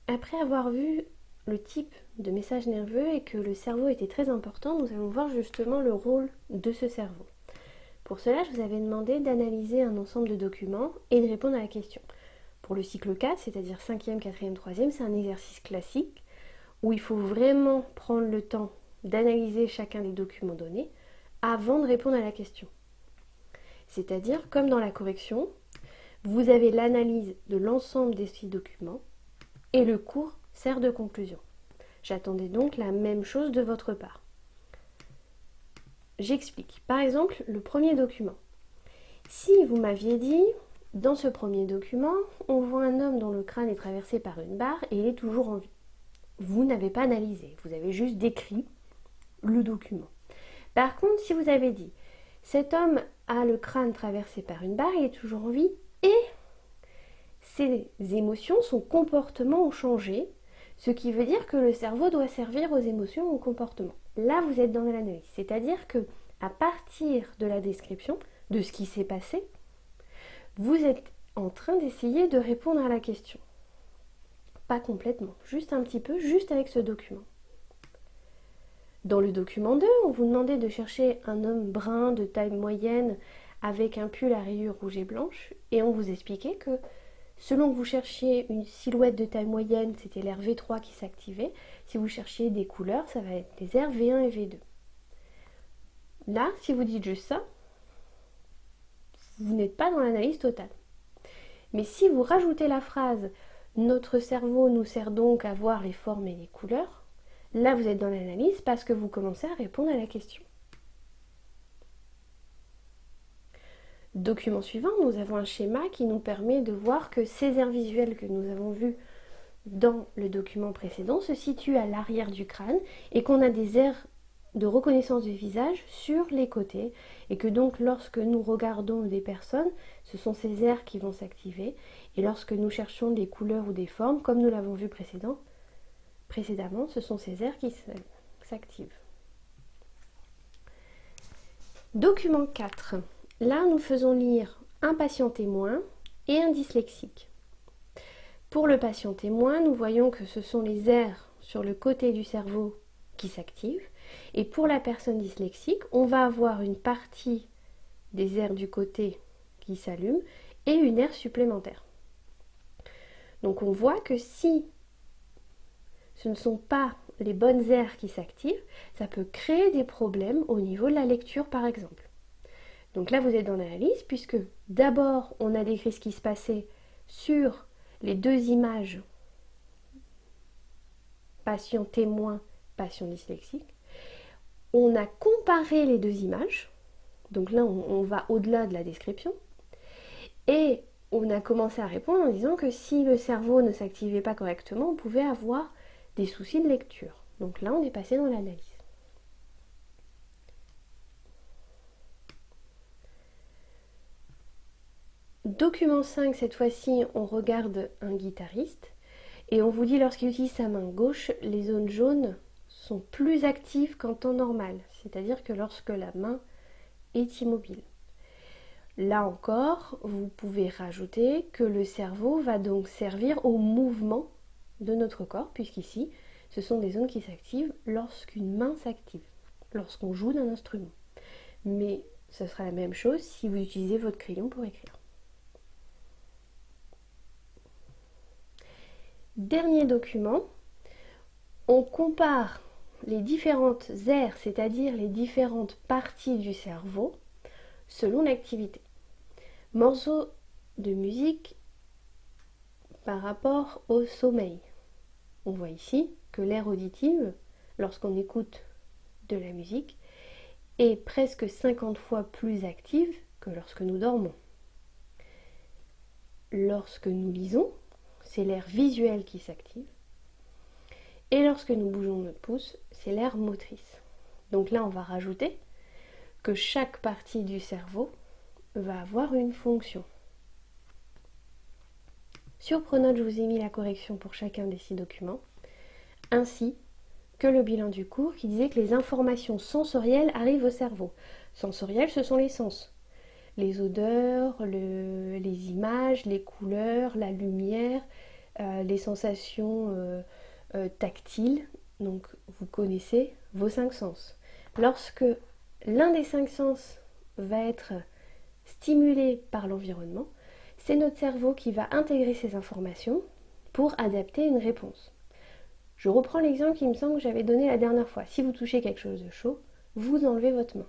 Après avoir vu le type de message nerveux et que le cerveau était très important, nous allons voir justement le rôle de ce cerveau. Pour cela, je vous avais demandé d'analyser un ensemble de documents et de répondre à la question. Pour le cycle 4, c'est-à-dire 5e, 4e, 3e, c'est un exercice classique où il faut vraiment prendre le temps d'analyser chacun des documents donnés avant de répondre à la question. C'est-à-dire, comme dans la correction, vous avez l'analyse de l'ensemble des 6 documents et le cours sert de conclusion. J'attendais donc la même chose de votre part. J'explique. Par exemple, le premier document. Si vous m'aviez dit, dans ce premier document, on voit un homme dont le crâne est traversé par une barre et il est toujours en vie. Vous n'avez pas analysé, vous avez juste décrit le document. Par contre, si vous avez dit, cet homme a le crâne traversé par une barre, il est toujours en vie et ses émotions, son comportement ont changé, ce qui veut dire que le cerveau doit servir aux émotions ou au comportement. Là, vous êtes dans l'analyse, c'est-à-dire que à partir de la description de ce qui s'est passé, vous êtes en train d'essayer de répondre à la question. Pas complètement, juste un petit peu, juste avec ce document. Dans le document 2, on vous demandait de chercher un homme brun de taille moyenne avec un pull à rayures rouges et blanches et on vous expliquait que selon que vous cherchiez une silhouette de taille moyenne, c'était l'air V3 qui s'activait. Si vous cherchiez des couleurs, ça va être les airs V1 et V2. Là, si vous dites juste ça, vous n'êtes pas dans l'analyse totale. Mais si vous rajoutez la phrase « Notre cerveau nous sert donc à voir les formes et les couleurs », là vous êtes dans l'analyse parce que vous commencez à répondre à la question. Document suivant, nous avons un schéma qui nous permet de voir que ces aires visuelles que nous avons vues dans le document précédent se situent à l'arrière du crâne et qu'on a des aires de reconnaissance du visage sur les côtés et que donc lorsque nous regardons des personnes, ce sont ces aires qui vont s'activer et lorsque nous cherchons des couleurs ou des formes, comme nous l'avons vu précédemment, ce sont ces aires qui s'activent. Document 4. Là, nous faisons lire un patient témoin et un dyslexique. Pour le patient témoin, nous voyons que ce sont les aires sur le côté du cerveau qui s'activent. Et pour la personne dyslexique, on va avoir une partie des aires du côté qui s'allument et une aire supplémentaire. Donc on voit que si ce ne sont pas les bonnes aires qui s'activent, ça peut créer des problèmes au niveau de la lecture par exemple. Donc là vous êtes dans l'analyse puisque d'abord on a décrit ce qui se passait sur les deux images patient témoin, patient dyslexique. On a comparé les deux images, donc là on va au-delà de la description, et on a commencé à répondre en disant que si le cerveau ne s'activait pas correctement, on pouvait avoir des soucis de lecture. Donc là on est passé dans l'analyse. Document 5, cette fois-ci, on regarde un guitariste et on vous dit lorsqu'il utilise sa main gauche, les zones jaunes sont plus actives qu'en temps normal, c'est-à-dire que lorsque la main est immobile. Là encore, vous pouvez rajouter que le cerveau va donc servir au mouvement de notre corps, puisqu'ici, ce sont des zones qui s'activent lorsqu'une main s'active, lorsqu'on joue d'un instrument. Mais ce sera la même chose si vous utilisez votre crayon pour écrire. Dernier document, on compare les différentes aires, c'est-à-dire les différentes parties du cerveau, selon l'activité. Morceau de musique par rapport au sommeil. On voit ici que l'aire auditive, lorsqu'on écoute de la musique, est presque 50 fois plus active que lorsque nous dormons. Lorsque nous lisons, c'est l'aire visuelle qui s'active. Et lorsque nous bougeons notre pouce, c'est l'aire motrice. Donc là, on va rajouter que chaque partie du cerveau va avoir une fonction. Sur Pronote, je vous ai mis la correction pour chacun des 6 documents, ainsi que le bilan du cours qui disait que les informations sensorielles arrivent au cerveau. Sensorielles, ce sont les sens. Les odeurs, les images, les couleurs, la lumière, les sensations tactiles. Donc vous connaissez vos 5 sens. Lorsque l'un des 5 sens va être stimulé par l'environnement, c'est notre cerveau qui va intégrer ces informations pour adapter une réponse. Je reprends l'exemple qui me semble que j'avais donné la dernière fois. Si vous touchez quelque chose de chaud, vous enlevez votre main.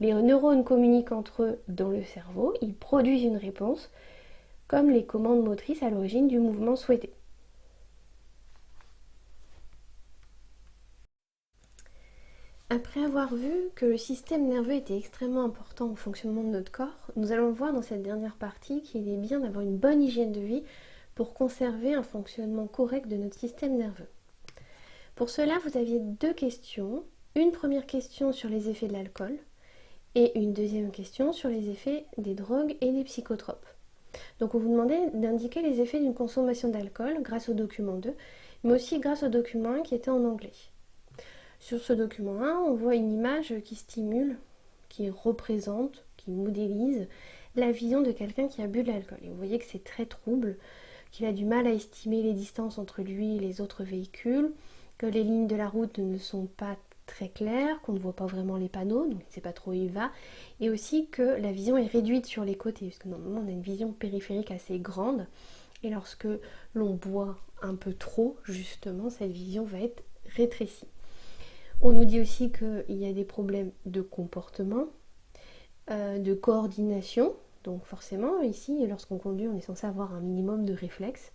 Les neurones communiquent entre eux dans le cerveau, ils produisent une réponse comme les commandes motrices à l'origine du mouvement souhaité. Après avoir vu que le système nerveux était extrêmement important au fonctionnement de notre corps, nous allons voir dans cette dernière partie qu'il est bien d'avoir une bonne hygiène de vie pour conserver un fonctionnement correct de notre système nerveux. Pour cela, vous aviez 2 questions. Une première question sur les effets de l'alcool et une deuxième question sur les effets des drogues et des psychotropes. Donc on vous demandait d'indiquer les effets d'une consommation d'alcool grâce au document 2, mais aussi grâce au document 1 qui était en anglais. Sur ce document 1, on voit une image qui stimule, qui représente, qui modélise la vision de quelqu'un qui a bu de l'alcool. Et vous voyez que c'est très trouble, qu'il a du mal à estimer les distances entre lui et les autres véhicules, que les lignes de la route ne sont pas très claires, qu'on ne voit pas vraiment les panneaux, donc il ne sait pas trop où il va, et aussi que la vision est réduite sur les côtés, parce que normalement on a une vision périphérique assez grande, et lorsque l'on boit un peu trop, justement, cette vision va être rétrécie. On nous dit aussi qu'il y a des problèmes de comportement, de coordination, donc forcément ici, lorsqu'on conduit, on est censé avoir un minimum de réflexes,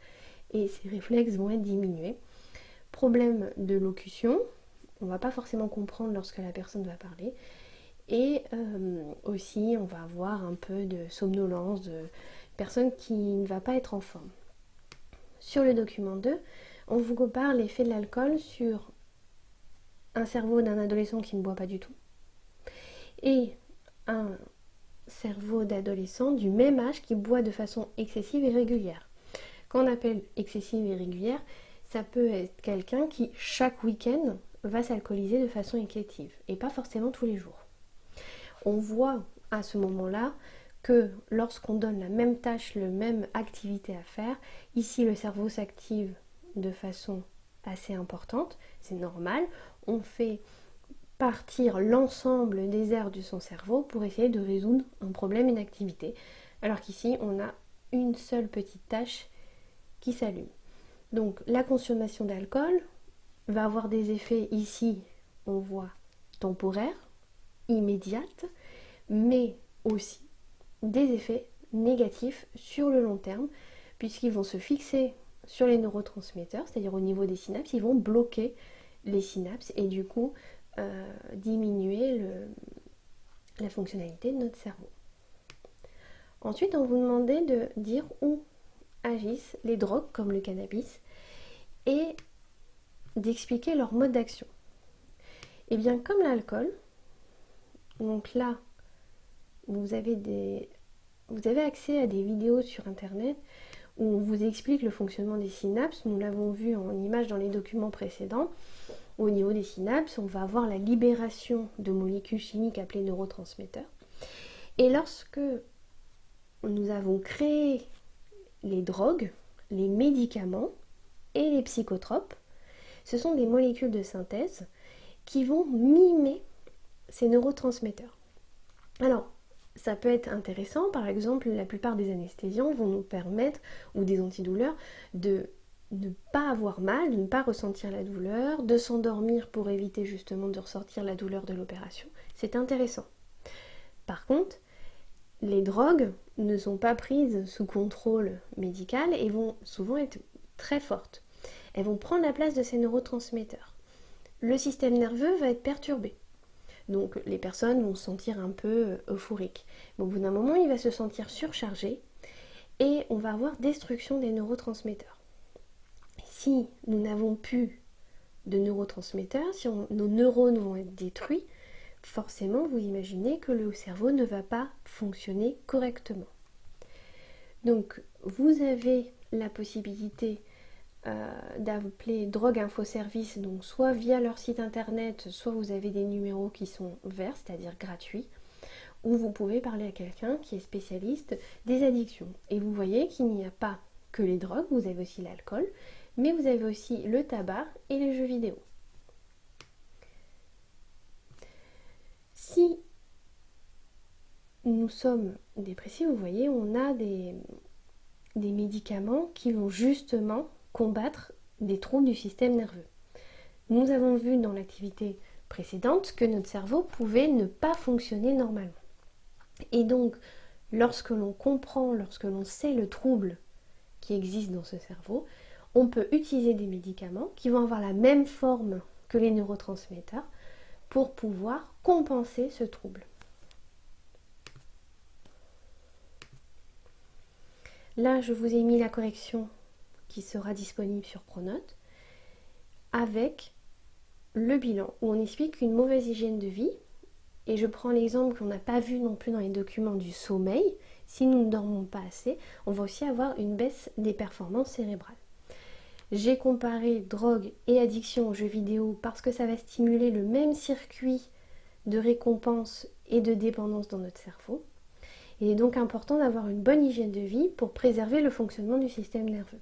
et ces réflexes vont être diminués. Problème de locution, on ne va pas forcément comprendre lorsque la personne va parler, et aussi on va avoir un peu de somnolence, de personne qui ne va pas être en forme. Sur le document 2, on vous compare l'effet de l'alcool sur un cerveau d'un adolescent qui ne boit pas du tout et un cerveau d'adolescent du même âge qui boit de façon excessive et régulière. Quand on appelle excessive et régulière, ça peut être quelqu'un qui chaque week-end va s'alcooliser de façon excessive et pas forcément tous les jours. On voit à ce moment-là que lorsqu'on donne la même tâche, la même activité à faire, ici le cerveau s'active de façon assez importante, c'est normal, on fait partir l'ensemble des aires de son cerveau pour essayer de résoudre un problème, une activité, alors qu'ici on a une seule petite tâche qui s'allume. Donc la consommation d'alcool va avoir des effets ici, on voit temporaires, immédiates, mais aussi des effets négatifs sur le long terme, puisqu'ils vont se fixer sur les neurotransmetteurs, c'est-à-dire au niveau des synapses, ils vont bloquer les synapses et du coup diminuer la fonctionnalité de notre cerveau. Ensuite, on vous demandait de dire où agissent les drogues comme le cannabis et d'expliquer leur mode d'action. Et bien comme l'alcool, donc là vous avez accès à des vidéos sur internet où on vous explique le fonctionnement des synapses. Nous l'avons vu en image dans les documents précédents. Au niveau des synapses, on va avoir la libération de molécules chimiques appelées neurotransmetteurs. Et lorsque nous avons créé les drogues, les médicaments et les psychotropes, ce sont des molécules de synthèse qui vont mimer ces neurotransmetteurs. Alors, ça peut être intéressant, par exemple, la plupart des anesthésiants vont nous permettre, ou des antidouleurs, de ne pas avoir mal, de ne pas ressentir la douleur, de s'endormir pour éviter justement de ressentir la douleur de l'opération. C'est intéressant. Par contre, les drogues ne sont pas prises sous contrôle médical et vont souvent être très fortes. Elles vont prendre la place de ces neurotransmetteurs. Le système nerveux va être perturbé. Donc les personnes vont se sentir un peu euphoriques. Mais au bout d'un moment, il va se sentir surchargé et on va avoir destruction des neurotransmetteurs. Si nous n'avons plus de neurotransmetteurs, si nos neurones vont être détruits, forcément vous imaginez que le cerveau ne va pas fonctionner correctement. Donc vous avez la possibilité d'appeler Drogue Info Service, donc soit via leur site internet, soit vous avez des numéros qui sont verts, c'est-à-dire gratuits, où vous pouvez parler à quelqu'un qui est spécialiste des addictions. Et vous voyez qu'il n'y a pas que les drogues, vous avez aussi l'alcool, mais vous avez aussi le tabac et les jeux vidéo. Si nous sommes dépressifs, vous voyez, on a des médicaments qui vont justement combattre des troubles du système nerveux. Nous avons vu dans l'activité précédente que notre cerveau pouvait ne pas fonctionner normalement. Et donc, lorsque l'on comprend, lorsque l'on sait le trouble qui existe dans ce cerveau, on peut utiliser des médicaments qui vont avoir la même forme que les neurotransmetteurs pour pouvoir compenser ce trouble. Là, je vous ai mis la correction qui sera disponible sur Pronote avec le bilan où on explique qu'une mauvaise hygiène de vie, et je prends l'exemple qu'on n'a pas vu non plus dans les documents du sommeil, si nous ne dormons pas assez, on va aussi avoir une baisse des performances cérébrales. J'ai comparé drogue et addiction aux jeux vidéo parce que ça va stimuler le même circuit de récompense et de dépendance dans notre cerveau. Il est donc important d'avoir une bonne hygiène de vie pour préserver le fonctionnement du système nerveux.